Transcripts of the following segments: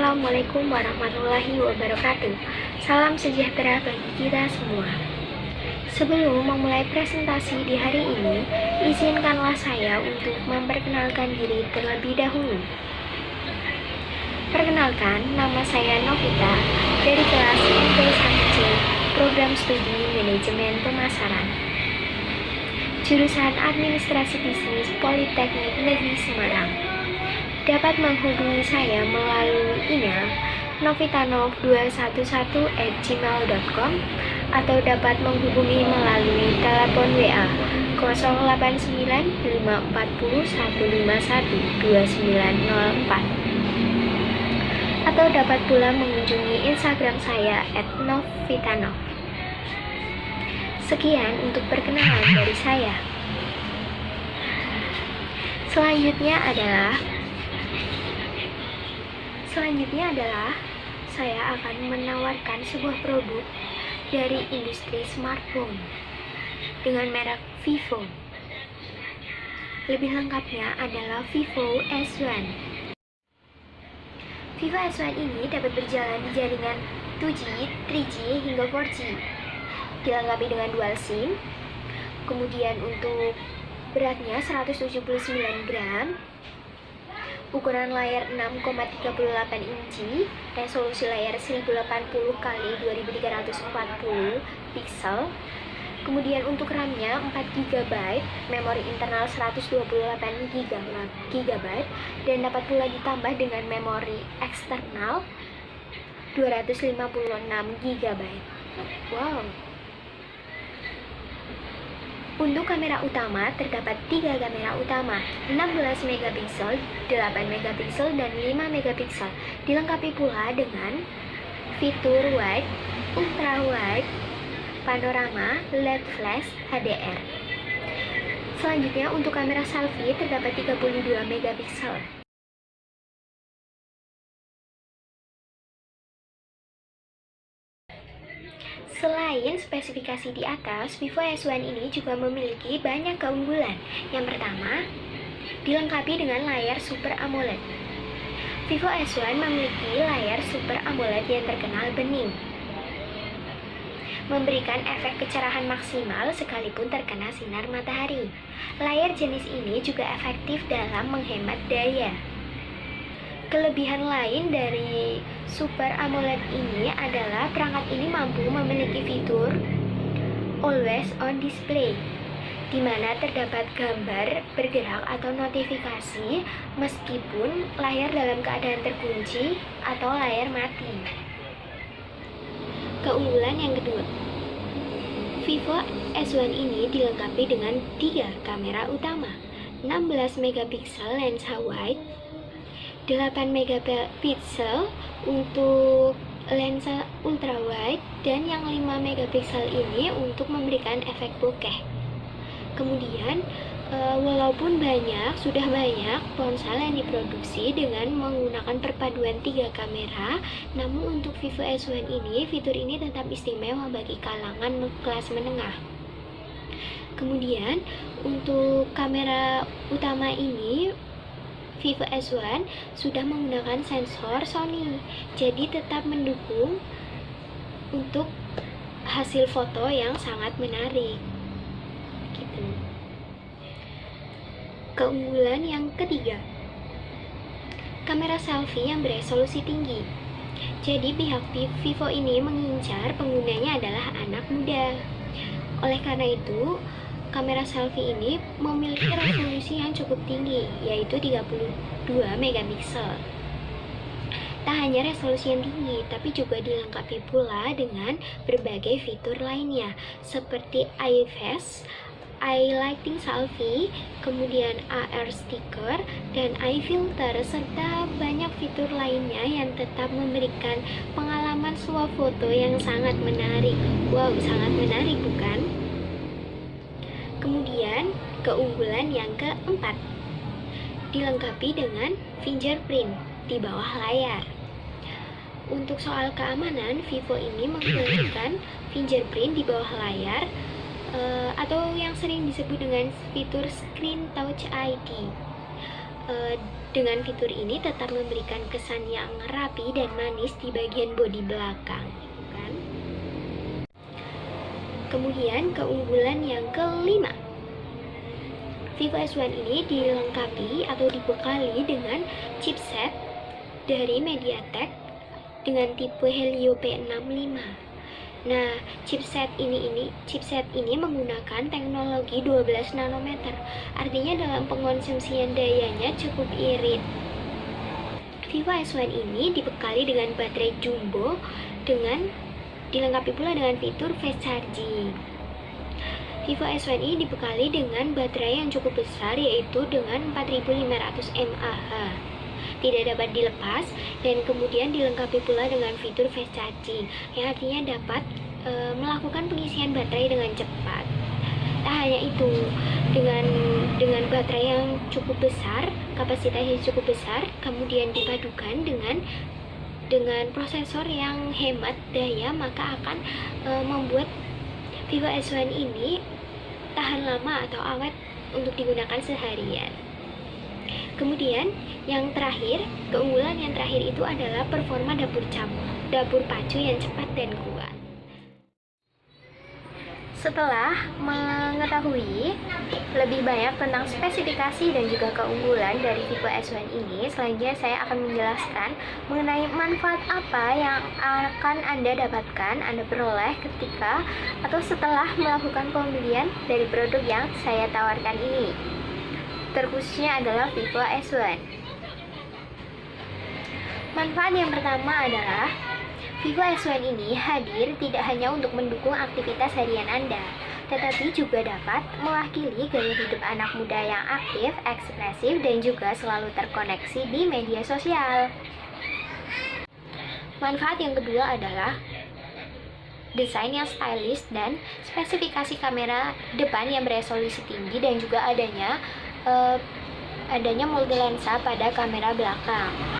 Assalamualaikum warahmatullahi wabarakatuh. Salam sejahtera bagi kita semua. Sebelum memulai presentasi di hari ini, izinkanlah saya untuk memperkenalkan diri terlebih dahulu. Perkenalkan, nama saya Novita dari kelas MP1C, Program Studi Manajemen Pemasaran, Jurusan Administrasi Bisnis Politeknik Negeri Semarang. Dapat menghubungi saya melalui email novitanov211@gmail.com atau dapat menghubungi melalui telepon WA 089 540 151 2904 atau dapat pula mengunjungi Instagram saya @novitanov. Sekian untuk perkenalan dari saya. Selanjutnya adalah saya akan menawarkan sebuah produk dari industri smartphone dengan merek Vivo. Lebih lengkapnya adalah Vivo S1. Vivo S1 ini dapat berjalan di jaringan 2G, 3G hingga 4G. Dilengkapi dengan dual SIM. Kemudian untuk beratnya 179 gram. Ukuran layar 6,38 inci, resolusi layar 1080 x 2340 pixel. Kemudian untuk RAM-nya 4 GB, memori internal 128 GB, dan dapat pula ditambah dengan memori eksternal 256 GB. Wow. Untuk kamera utama terdapat 3 kamera utama, 16 MP, 8 MP, dan 5 MP. Dilengkapi pula dengan fitur wide, ultra wide, panorama, LED flash, HDR. Selanjutnya untuk kamera selfie terdapat 32 MP. Selain spesifikasi di atas, Vivo S1 ini juga memiliki banyak keunggulan. Yang pertama, dilengkapi dengan layar Super AMOLED. Vivo S1 memiliki layar Super AMOLED yang terkenal bening, memberikan efek kecerahan maksimal sekalipun terkena sinar matahari. Layar jenis ini juga efektif dalam menghemat daya. Kelebihan lain dari Super AMOLED ini adalah perangkat ini mampu memiliki fitur Always On Display, di mana terdapat gambar bergerak atau notifikasi meskipun layar dalam keadaan terkunci atau layar mati. Keunggulan yang kedua, Vivo S1 ini dilengkapi dengan 3 kamera utama, 16 MP lensa wide, 8 MP untuk lensa ultra wide, dan yang 5 MP ini untuk memberikan efek bokeh. Kemudian walaupun sudah banyak ponsel yang diproduksi dengan menggunakan perpaduan 3 kamera, namun untuk Vivo S1 ini, fitur ini tetap istimewa bagi kalangan kelas menengah. Kemudian untuk kamera utama ini, Vivo S1 sudah menggunakan sensor Sony, jadi tetap mendukung untuk hasil foto yang sangat menarik. Gitu. Keunggulan yang ketiga, kamera selfie yang beresolusi tinggi. Jadi pihak Vivo ini mengincar penggunanya adalah anak muda. Oleh karena itu, kamera selfie ini memiliki resolusi yang cukup tinggi, yaitu 32 MP. Tak hanya resolusi yang tinggi, tapi juga dilengkapi pula dengan berbagai fitur lainnya, seperti eye face, eye lighting selfie, kemudian AR sticker, dan eye filter, serta banyak fitur lainnya yang tetap memberikan pengalaman swafoto yang sangat menarik. Wow, sangat menarik bukan? Kemudian, keunggulan yang keempat, dilengkapi dengan fingerprint di bawah layar. Untuk soal keamanan, Vivo ini menggunakan fingerprint di bawah layar atau yang sering disebut dengan fitur Screen Touch ID. dengan fitur ini tetap memberikan kesan yang rapi dan manis di bagian bodi belakang, gitu kan? Kemudian keunggulan yang kelima, Vivo S1 ini dilengkapi atau dibekali dengan chipset dari MediaTek dengan tipe Helio P65. Nah, chipset ini menggunakan teknologi 12 nanometer. Artinya dalam pengonsumsian dayanya cukup irit. Vivo S1 ini dibekali dengan baterai jumbo dilengkapi pula dengan fitur fast charging. Vivo S1 ini dibekali dengan baterai yang cukup besar, yaitu dengan 4500 mAh. Tidak dapat dilepas, dan kemudian dilengkapi pula dengan fitur fast charging yang artinya dapat melakukan pengisian baterai dengan cepat. Tak hanya itu, dengan baterai yang cukup besar, kapasitasnya cukup besar, kemudian dipadukan dengan prosesor yang hemat daya, maka akan membuat Vivo S1 ini tahan lama atau awet untuk digunakan seharian. Kemudian keunggulan yang terakhir itu adalah performa dapur pacu yang cepat dan kuat. Setelah mengetahui lebih banyak tentang spesifikasi dan juga keunggulan dari Vivo S1 ini, selanjutnya saya akan menjelaskan mengenai manfaat apa yang akan Anda dapatkan, Anda peroleh ketika atau setelah melakukan pembelian dari produk yang saya tawarkan ini. Terkhususnya adalah Vivo S1. Manfaat yang pertama adalah Vivo S1 ini hadir tidak hanya untuk mendukung aktivitas harian Anda, tetapi juga dapat mewakili gaya hidup anak muda yang aktif, ekspresif, dan juga selalu terkoneksi di media sosial. Manfaat yang kedua adalah desain yang stylish dan spesifikasi kamera depan yang beresolusi tinggi, dan juga adanya multi lensa pada kamera belakang.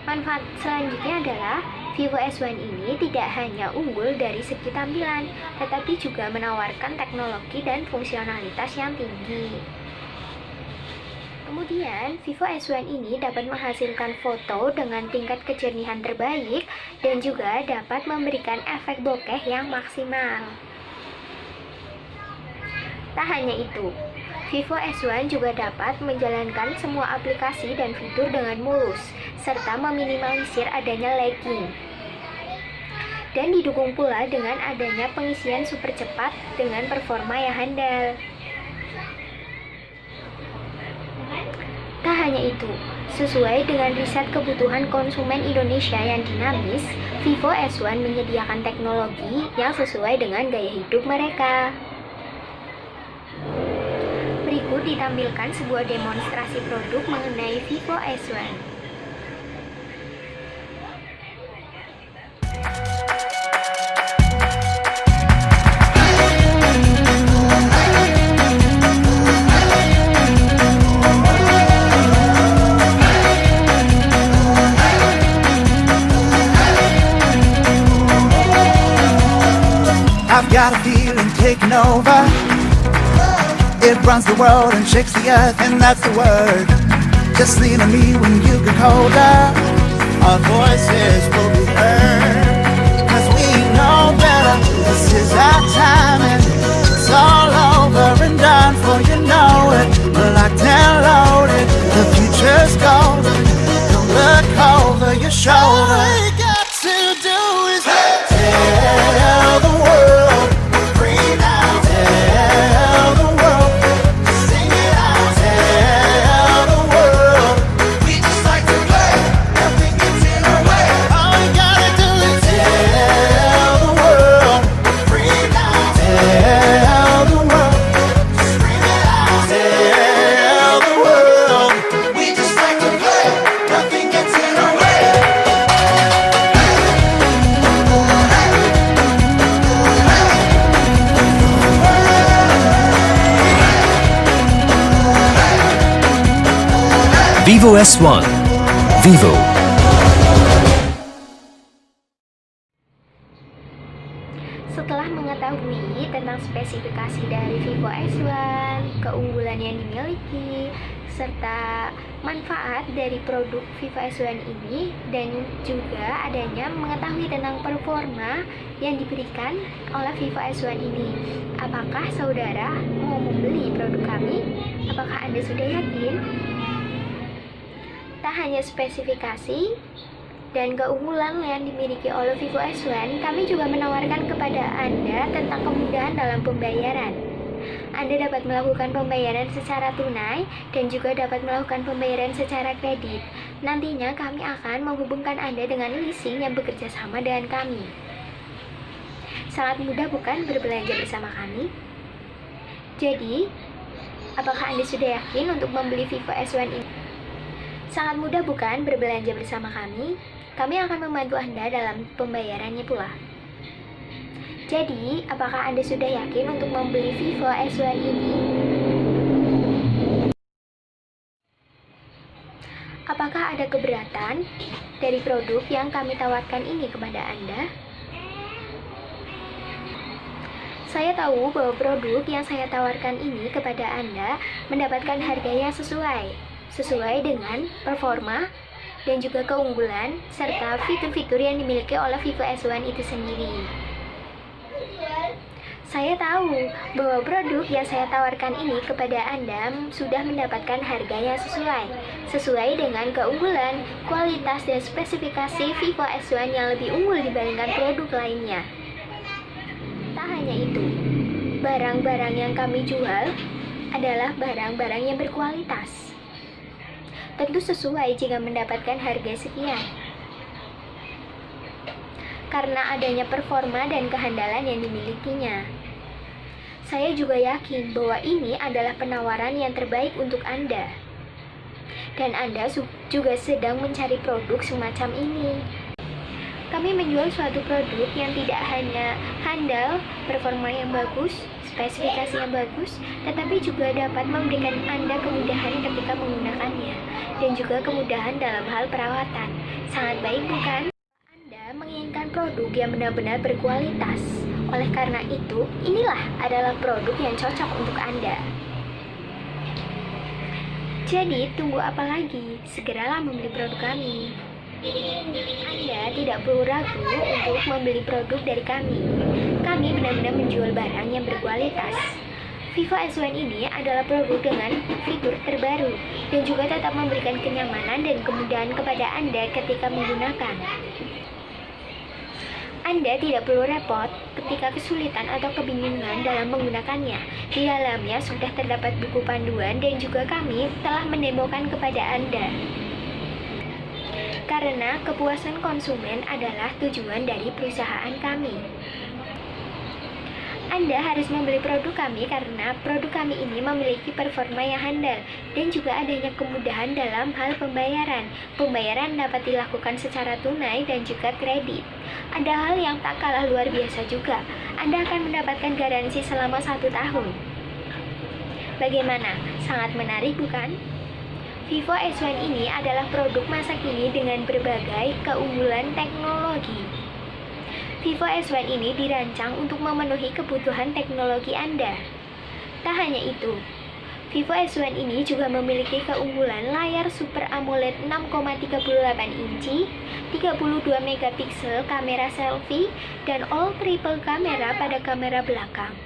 Manfaat selanjutnya adalah Vivo S1 ini tidak hanya unggul dari segi tampilan, tetapi juga menawarkan teknologi dan fungsionalitas yang tinggi. Kemudian, Vivo S1 ini dapat menghasilkan foto dengan tingkat kejernihan terbaik dan juga dapat memberikan efek bokeh yang maksimal. Tak hanya itu, Vivo S1 juga dapat menjalankan semua aplikasi dan fitur dengan mulus, serta meminimalisir adanya lagging. Dan didukung pula dengan adanya pengisian super cepat dengan performa yang handal. Tak hanya itu, sesuai dengan riset kebutuhan konsumen Indonesia yang dinamis, Vivo S1 menyediakan teknologi yang sesuai dengan gaya hidup mereka. Berikut ditampilkan sebuah demonstrasi produk mengenai Vivo S1. I've got a feeling taking over. It runs the world and shakes the earth, and that's the word. Just lean on me when you get colder. Our voices will be heard, 'cause we know better. This is our time and it's all over and done for, you know it. We're locked and loaded, the future's golden. Don't look over your shoulder. All we got to do is tell the world we're free now. Tell the world, sing it out. Tell the world we just like to play. Nothing gets in our way. All we gotta do is tell the world we're free now. Tell the world, scream it out. Tell the world we just like to play. Nothing gets in our way. Vivo S1. Vivo. Setelah mengetahui tentang tentang spesifikasi dari Vivo S1, keunggulan yang dimiliki, serta manfaat dari produk Vivo S1 ini, dan juga adanya mengetahui tentang performa yang diberikan oleh Vivo S1 ini. Apakah saudara mau membeli produk kami? Apakah Anda sudah yakin? Tak hanya spesifikasi dan keunggulan yang dimiliki oleh Vivo S1, kami juga menawarkan kepada Anda tentang kemudahan dalam pembayaran. Anda dapat melakukan pembayaran secara tunai dan juga dapat melakukan pembayaran secara kredit. Nantinya kami akan menghubungkan Anda dengan leasing yang bekerja sama dengan kami. Sangat mudah bukan berbelanja bersama kami? Jadi, apakah Anda sudah yakin untuk membeli Vivo S1 ini? Sangat mudah bukan berbelanja bersama kami? Kami akan membantu Anda dalam pembayarannya pula. Jadi, apakah Anda sudah yakin untuk membeli Vivo S1 ini? Apakah ada keberatan dari produk yang kami tawarkan ini kepada Anda? Saya tahu bahwa produk yang saya tawarkan ini kepada Anda mendapatkan harga yang sesuai dengan performa dan juga keunggulan serta fitur-fitur yang dimiliki oleh Vivo S1 itu sendiri. Saya tahu bahwa produk yang saya tawarkan ini kepada Anda sudah mendapatkan harga yang sesuai dengan keunggulan, kualitas, dan spesifikasi Vivo S1 yang lebih unggul dibandingkan produk lainnya. Tak hanya itu, barang-barang yang kami jual adalah barang-barang yang berkualitas. Tentu sesuai jika mendapatkan harga sekian. Karena adanya performa dan kehandalan yang dimilikinya. Saya juga yakin bahwa ini adalah penawaran yang terbaik untuk Anda. Dan Anda juga sedang mencari produk semacam ini. Kami menjual suatu produk yang tidak hanya handal, performa yang bagus, spesifikasi yang bagus, tetapi juga dapat memberikan Anda kemudahan ketika menggunakannya, dan juga kemudahan dalam hal perawatan. Sangat baik bukan? Anda menginginkan produk yang benar-benar berkualitas. Oleh karena itu, inilah adalah produk yang cocok untuk Anda. Jadi, tunggu apa lagi? Segeralah membeli produk kami. Anda tidak perlu ragu untuk membeli produk dari kami. Kami benar-benar menjual barang yang berkualitas. Vivo S1 ini adalah produk dengan fitur terbaru dan juga tetap memberikan kenyamanan dan kemudahan kepada Anda ketika menggunakan. Anda tidak perlu repot ketika kesulitan atau kebingungan dalam menggunakannya. Di dalamnya sudah terdapat buku panduan dan juga kami telah mendemokan kepada Anda. Karena kepuasan konsumen adalah tujuan dari perusahaan kami. Anda harus membeli produk kami karena produk kami ini memiliki performa yang handal dan juga adanya kemudahan dalam hal pembayaran. Pembayaran dapat dilakukan secara tunai dan juga kredit. Ada hal yang tak kalah luar biasa juga. Anda akan mendapatkan garansi selama 1 tahun. Bagaimana? Sangat menarik bukan? Vivo S1 ini adalah produk masa kini dengan berbagai keunggulan teknologi. Vivo S1 ini dirancang untuk memenuhi kebutuhan teknologi Anda. Tak hanya itu, Vivo S1 ini juga memiliki keunggulan layar Super AMOLED 6,38 inci, 32 megapiksel kamera selfie, dan all triple kamera pada kamera belakang.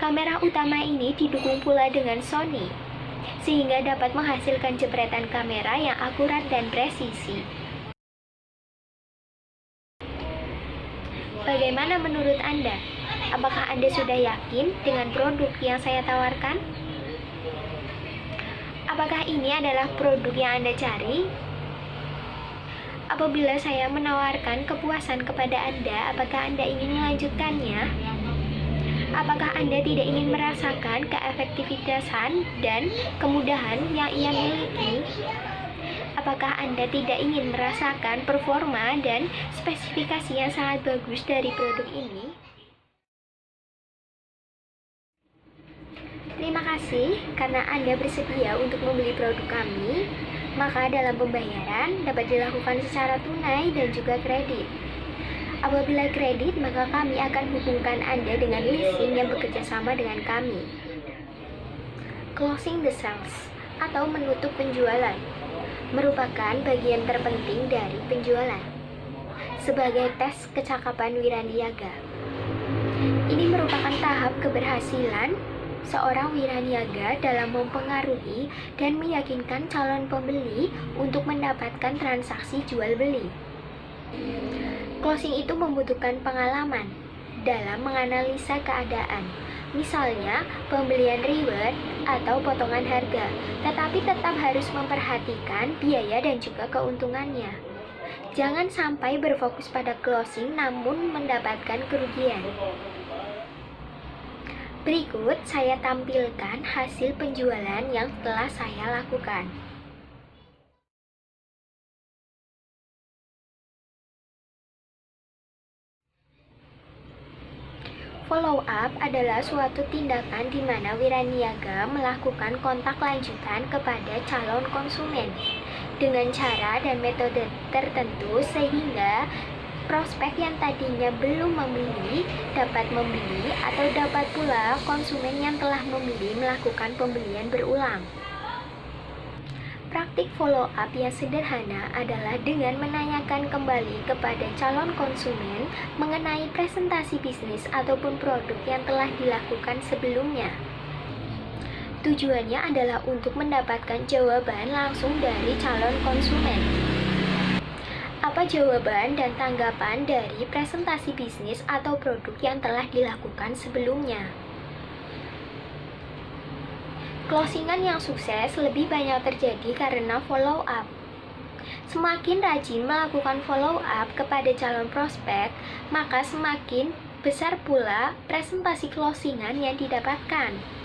Kamera utama ini didukung pula dengan Sony, sehingga dapat menghasilkan jepretan kamera yang akurat dan presisi. Bagaimana menurut Anda? Apakah Anda sudah yakin dengan produk yang saya tawarkan? Apakah ini adalah produk yang Anda cari? Apabila saya menawarkan kepuasan kepada Anda, apakah Anda ingin melanjutkannya? Apakah Anda tidak ingin merasakan keefektivitasan dan kemudahan yang ia miliki? Apakah Anda tidak ingin merasakan performa dan spesifikasi yang sangat bagus dari produk ini? Terima kasih karena Anda bersedia untuk membeli produk kami. Maka dalam pembayaran dapat dilakukan secara tunai dan juga kredit. Apabila kredit, maka kami akan hubungkan Anda dengan leasing yang bekerja sama dengan kami. Closing the sales atau menutup penjualan merupakan bagian terpenting dari penjualan sebagai tes kecakapan wiraniaga. Ini merupakan tahap keberhasilan seorang wiraniaga dalam mempengaruhi dan meyakinkan calon pembeli untuk mendapatkan transaksi jual beli. Closing itu membutuhkan pengalaman dalam menganalisa keadaan, misalnya pembelian reward atau potongan harga, tetapi tetap harus memperhatikan biaya dan juga keuntungannya. Jangan sampai berfokus pada closing namun mendapatkan kerugian. Berikut saya tampilkan hasil penjualan yang telah saya lakukan. Follow up adalah suatu tindakan di mana wiraniaga melakukan kontak lanjutan kepada calon konsumen dengan cara dan metode tertentu sehingga prospek yang tadinya belum membeli dapat membeli atau dapat pula konsumen yang telah membeli melakukan pembelian berulang. Praktik follow up yang sederhana adalah dengan menanyakan kembali kepada calon konsumen mengenai presentasi bisnis ataupun produk yang telah dilakukan sebelumnya. Tujuannya adalah untuk mendapatkan jawaban langsung dari calon konsumen. Apa jawaban dan tanggapan dari presentasi bisnis atau produk yang telah dilakukan sebelumnya? Closingan yang sukses lebih banyak terjadi karena follow up. Semakin rajin melakukan follow up kepada calon prospek, maka semakin besar pula presentasi closingan yang didapatkan.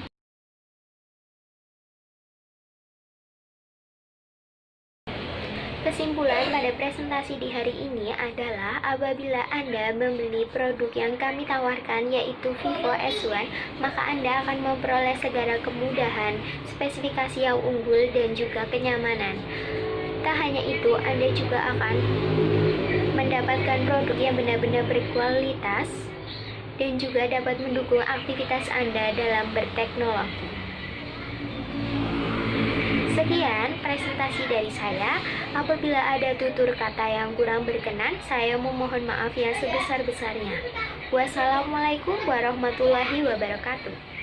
Kesimpulan pada presentasi di hari ini adalah apabila Anda membeli produk yang kami tawarkan yaitu Vivo S1, maka Anda akan memperoleh segala kemudahan, spesifikasi yang unggul dan juga kenyamanan. Tak hanya itu, Anda juga akan mendapatkan produk yang benar-benar berkualitas dan juga dapat mendukung aktivitas Anda dalam berteknologi. Sekian presentasi dari saya. Apabila ada tutur kata yang kurang berkenan, saya memohon maaf yang sebesar-besarnya. Wassalamualaikum warahmatullahi wabarakatuh.